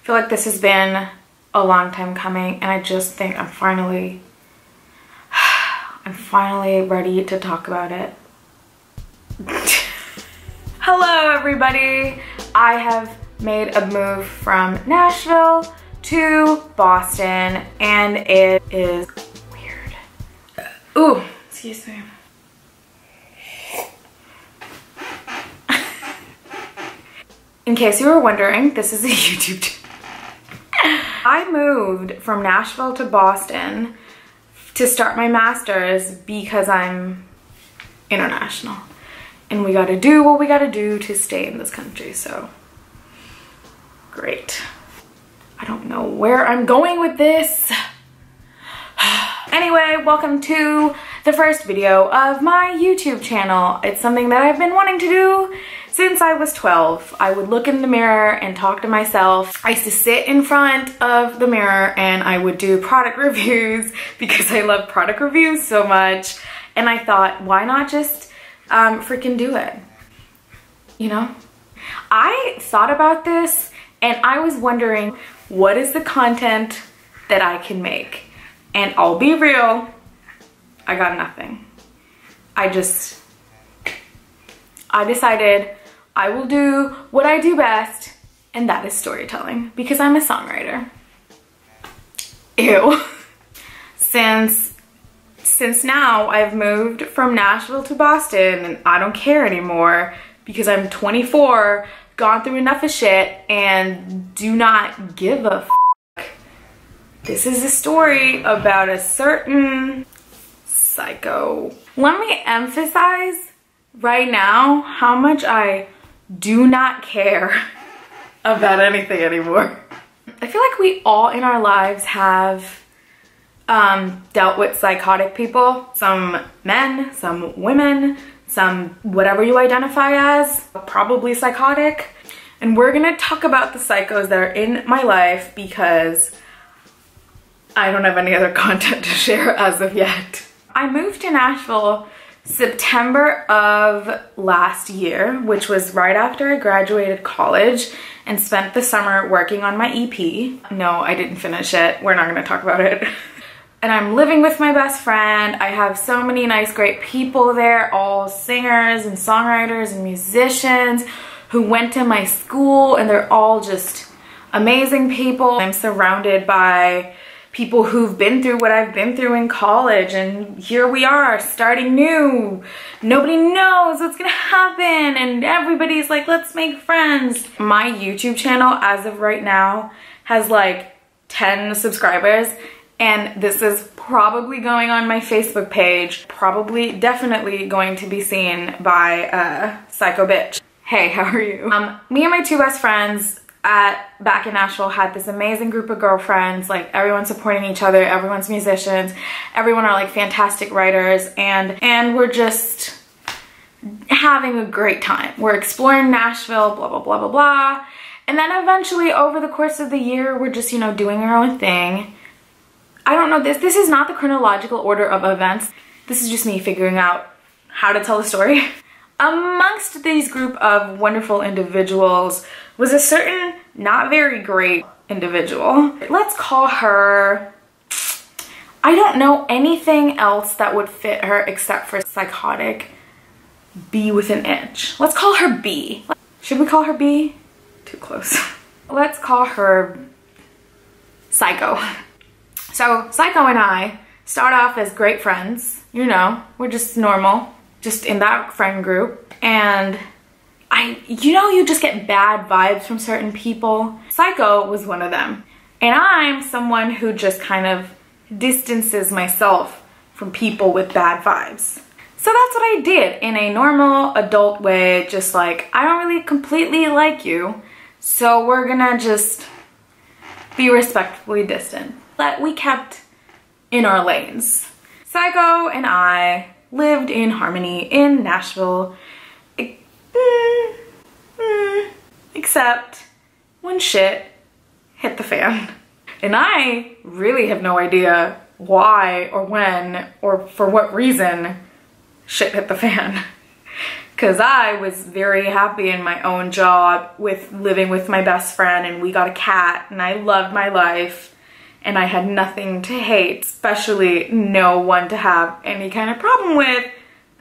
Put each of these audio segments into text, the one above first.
feel like this has been a long time coming, and I just think I'm finally ready to talk about it. Hello everybody! I have made a move from Nashville to Boston, and it is weird. Ooh, excuse me. In case you were wondering, this is a YouTube channel. I moved from Nashville to Boston to start my master's because I'm international. And we gotta do what we gotta do to stay in this country, so great. I don't know where I'm going with this. Anyway, welcome to the first video of my YouTube channel. It's something that I've been wanting to do since I was 12. I would look in the mirror and talk to myself. I used to sit in front of the mirror and I would do product reviews because I love product reviews so much. And I thought, why not just freaking do it? You know? I thought about this and I was wondering, what is the content that I can make? And I'll be real, I got nothing. I decided I will do what I do best, and that is storytelling, because I'm a songwriter. Ew. Since now I've moved from Nashville to Boston and I don't care anymore because I'm 24, gone through enough of shit, and do not give a f. This is a story about a certain psycho. Let me emphasize right now how much I do not care about anything anymore. I feel like we all in our lives have dealt with psychotic people. Some men, some women, some whatever you identify as, probably psychotic. And we're gonna talk about the psychos that are in my life because I don't have any other content to share as of yet. I moved to Nashville September of last year, which was right after I graduated college and spent the summer working on my EP. No, I didn't finish it. We're not gonna talk about it. And I'm living with my best friend. I have so many nice, great people there, all singers and songwriters and musicians who went to my school, and they're all just amazing people. I'm surrounded by people who've been through what I've been through in college, and here we are starting new. Nobody knows what's gonna happen, and everybody's like, let's make friends. My YouTube channel as of right now has like 10 subscribers, and this is probably going on my Facebook page, probably definitely going to be seen by Psycho Bitch. Hey, how are you? Me and my two best friends back in Nashville had this amazing group of girlfriends, like everyone supporting each other, everyone's musicians, everyone are like fantastic writers, and we're just having a great time. We're exploring Nashville, blah, blah, blah, blah, blah. And then eventually over the course of the year, we're just, you know, doing our own thing. I don't know, this is not the chronological order of events. This is just me figuring out how to tell the story. Amongst these group of wonderful individuals was a certain not very great individual. Let's call her, I don't know anything else that would fit her except for psychotic, B with an itch. Let's call her B. Should we call her B? Too close. Let's call her Psycho. So Psycho and I start off as great friends. You know, we're just normal, just in that friend group. And you know, you just get bad vibes from certain people. Psycho was one of them. And I'm someone who just kind of distances myself from people with bad vibes. So that's what I did in a normal adult way, just like, I don't really completely like you, so we're gonna just be respectfully distant. But we kept in our lanes. Psycho and I lived in harmony in Nashville, except when shit hit the fan. And I really have no idea why or when or for what reason shit hit the fan. because I was very happy in my own job with living with my best friend, and we got a cat, and I loved my life, and I had nothing to hate, especially no one to have any kind of problem with,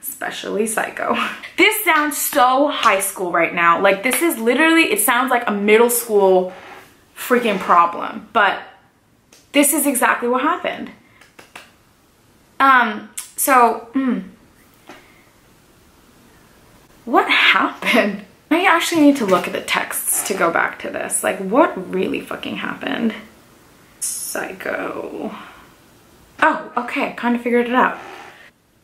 especially Psycho. This sounds so high school right now. Like, this is literally, it sounds like a middle school freaking problem, but this is exactly what happened. What happened? I actually need to look at the texts to go back to this. Like, what really fucking happened? Psycho. Oh, okay, kind of figured it out.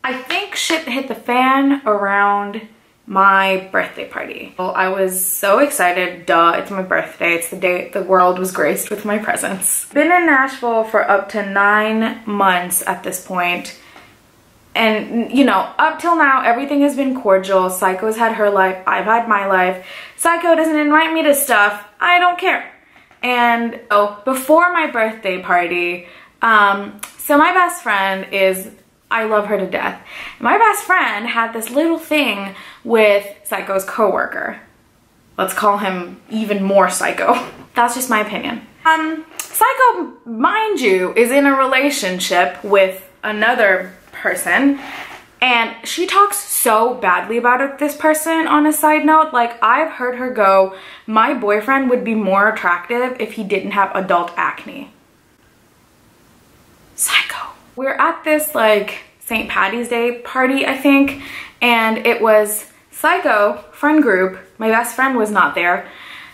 I think shit hit the fan around my birthday party. Well, I was so excited, duh, it's my birthday. It's the day the world was graced with my presence. Been in Nashville for up to 9 months at this point. And, you know, up till now, everything has been cordial. Psycho's had her life, I've had my life. Psycho doesn't invite me to stuff, I don't care. And oh, before my birthday party, so my best friend is, I love her to death. My best friend had this little thing with Psycho's coworker. Let's call him even more psycho. That's just my opinion. Psycho, mind you, is in a relationship with another person, and she talks so badly about this person. On a side note, like, I've heard her go, my boyfriend would be more attractive if he didn't have adult acne. Psycho. We're at this like St. Patty's Day party, I think, and it was Psycho, friend group, my best friend was not there,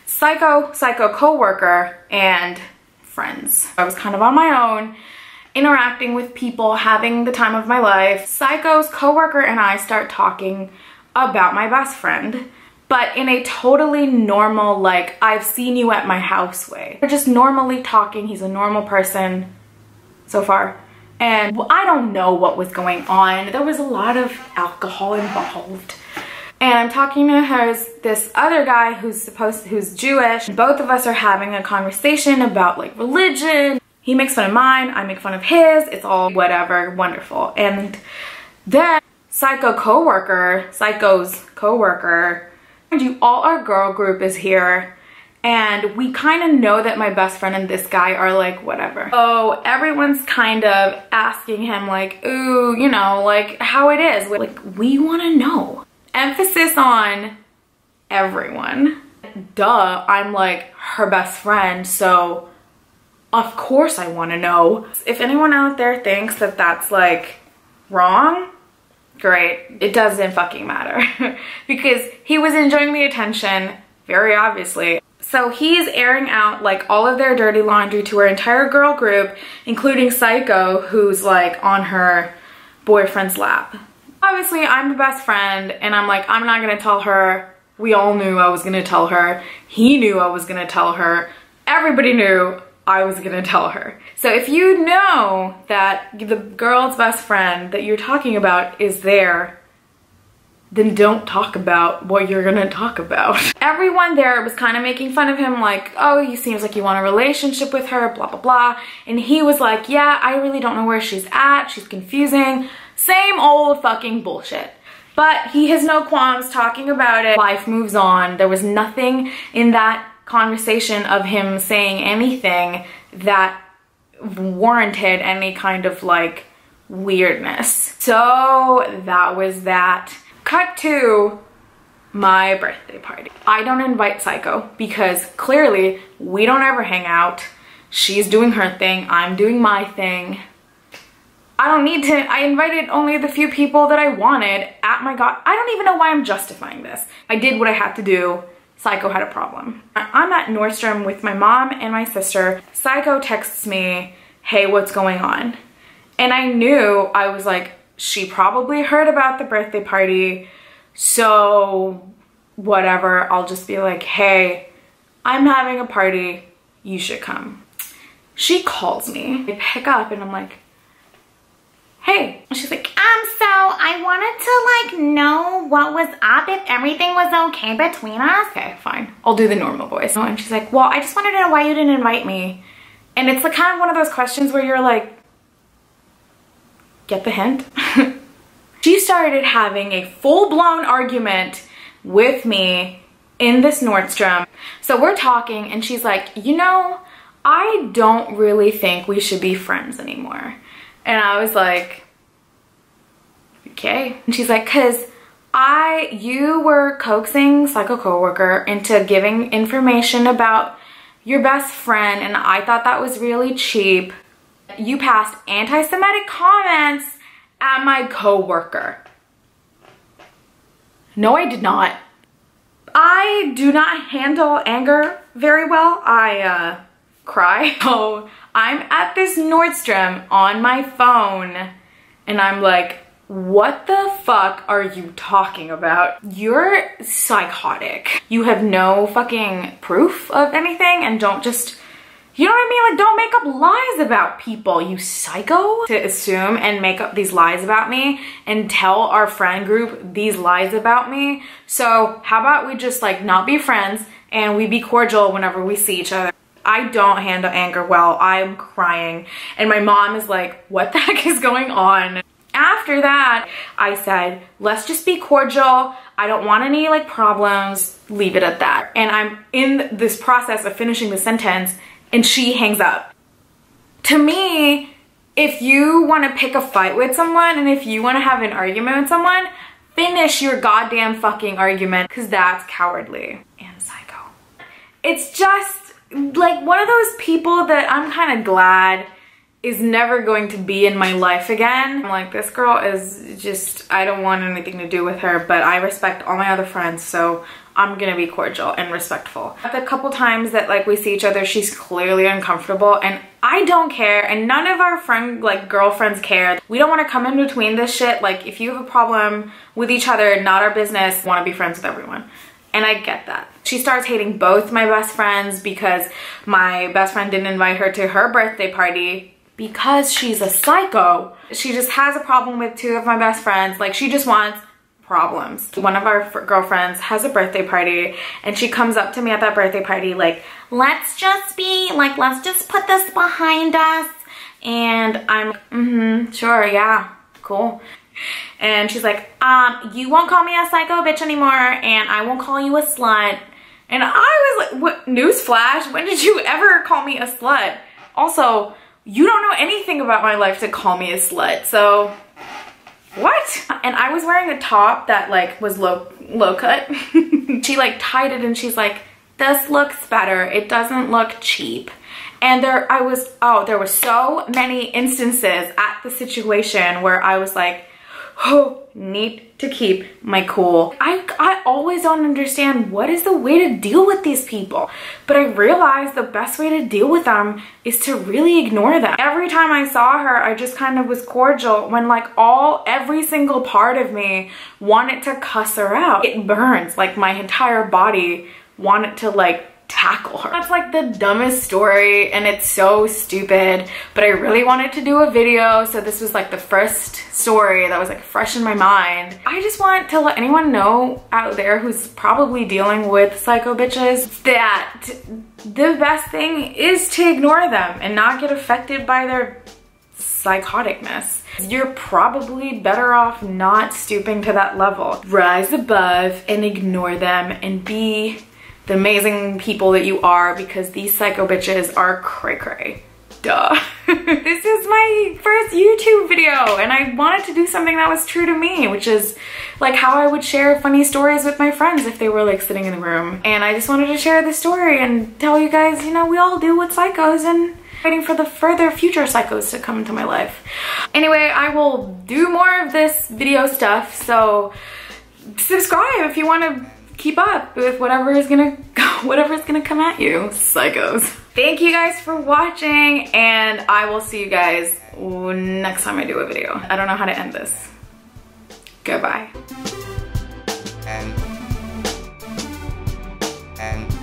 Psycho coworker, and friends. I was kind of on my own, interacting with people, having the time of my life. Psycho's coworker and I start talking about my best friend, but in a totally normal, like, I've seen you at my house way. We're just normally talking, he's a normal person so far. And I don't know what was going on. There was a lot of alcohol involved. And I'm talking to this other guy who's Jewish. Both of us are having a conversation about like religion. He makes fun of mine, I make fun of his, it's all whatever, wonderful. And then Psycho's coworker, mind you, all our girl group is here, and we kind of know that my best friend and this guy are like whatever. So everyone's kind of asking him like, ooh, you know, like how it is. Like, we want to know. Emphasis on everyone. Duh, I'm like her best friend, so of course I want to know. If anyone out there thinks that that's like wrong, great. It doesn't fucking matter because he was enjoying the attention, very obviously. So he's airing out like all of their dirty laundry to her entire girl group, including Psycho, who's like on her boyfriend's lap. Obviously I'm the best friend and I'm like, I'm not gonna tell her. We all knew I was gonna tell her. He knew I was gonna tell her. Everybody knew I was gonna tell her. So if you know that the girl's best friend that you're talking about is there, then don't talk about what you're gonna talk about. Everyone there was kind of making fun of him like, oh, he seems like you want a relationship with her, blah, blah, blah. And he was like, yeah, I really don't know where she's at. She's confusing. Same old fucking bullshit. But he has no qualms talking about it. Life moves on. There was nothing in that conversation of him saying anything that warranted any kind of like weirdness. So that was that. Cut to my birthday party. I don't invite Psycho because clearly we don't ever hang out. She's doing her thing, I'm doing my thing. I don't need to, I invited only the few people that I wanted at my god. I don't even know why I'm justifying this. I did what I had to do. Psycho had a problem. I'm at Nordstrom with my mom and my sister. Psycho texts me, hey, what's going on? And I knew, I was like, she probably heard about the birthday party, so whatever, I'll just be like, hey, I'm having a party, you should come. She calls me, I pick up and I'm like, hey. And she's like, so I wanted to like know what was up, if everything was okay between us. Okay, fine, I'll do the normal voice. And she's like, well, I just wanted to know why you didn't invite me. And it's like kind of one of those questions where you're like, get the hint? She started having a full-blown argument with me in this Nordstrom. So we're talking and she's like, you know, I don't really think we should be friends anymore. And I was like, okay. And she's like, cause you were coaxing Psycho coworker into giving information about your best friend and I thought that was really cheap. You passed anti-Semitic comments at my coworker. No, I did not. I do not handle anger very well. I cry. So I'm at this Nordstrom on my phone and I'm like, what the fuck are you talking about? You're psychotic. You have no fucking proof of anything and don't just, you know what I mean? Like, don't make up lies about people, you psycho. To assume and make up these lies about me and tell our friend group these lies about me. So how about we just like not be friends and we be cordial whenever we see each other. I don't handle anger well. I'm crying. And my mom is like, what the heck is going on? After that, I said, let's just be cordial. I don't want any like problems. Leave it at that. And I'm in this process of finishing the sentence and she hangs up. To me, if you want to pick a fight with someone and if you want to have an argument with someone, finish your goddamn fucking argument because that's cowardly and psycho. It's just like one of those people that I'm kind of glad is never going to be in my life again. I'm like, this girl is just, I don't want anything to do with her, but I respect all my other friends, so I'm gonna be cordial and respectful. The couple times that like we see each other, she's clearly uncomfortable and I don't care and none of our girlfriends care. We don't wanna come in between this shit. Like if you have a problem with each other, not our business, wanna be friends with everyone. And I get that. She starts hating both my best friends because my best friend didn't invite her to her birthday party because she's a psycho. She just has a problem with two of my best friends. Like she just wants problems. One of our girlfriends has a birthday party and she comes up to me at that birthday party like, let's just put this behind us. And I'm, sure, yeah, cool. And she's like, you won't call me a psycho bitch anymore and I won't call you a slut. And I was like, what, newsflash, when did you ever call me a slut? Also, you don't know anything about my life to call me a slut, so what? And I was wearing a top that like was low cut. She like tied it and she's like, this looks better. It doesn't look cheap. And there were so many instances at the situation where I was like, oh, need to keep my cool. I always don't understand what is the way to deal with these people. But I realized the best way to deal with them is to really ignore them. Every time I saw her, I just kind of was cordial when like every single part of me wanted to cuss her out. It burns, like my entire body wanted to like tackle her. That's like the dumbest story and it's so stupid, but I really wanted to do a video, so this was like the first story that was like fresh in my mind. I just want to let anyone know out there who's probably dealing with psycho bitches that the best thing is to ignore them and not get affected by their psychoticness. You're probably better off not stooping to that level. Rise above and ignore them and be the amazing people that you are, because these psycho bitches are cray cray. Duh. This is my first YouTube video and I wanted to do something that was true to me, which is like how I would share funny stories with my friends if they were like sitting in the room. And I just wanted to share this story and tell you guys, you know, we all deal with psychos and waiting for the further future psychos to come into my life. Anyway, I will do more of this video stuff, so subscribe if you want to keep up with whatever is gonna come at you, psychos. Thank you guys for watching and I will see you guys next time I do a video. I don't know how to end this. Goodbye. And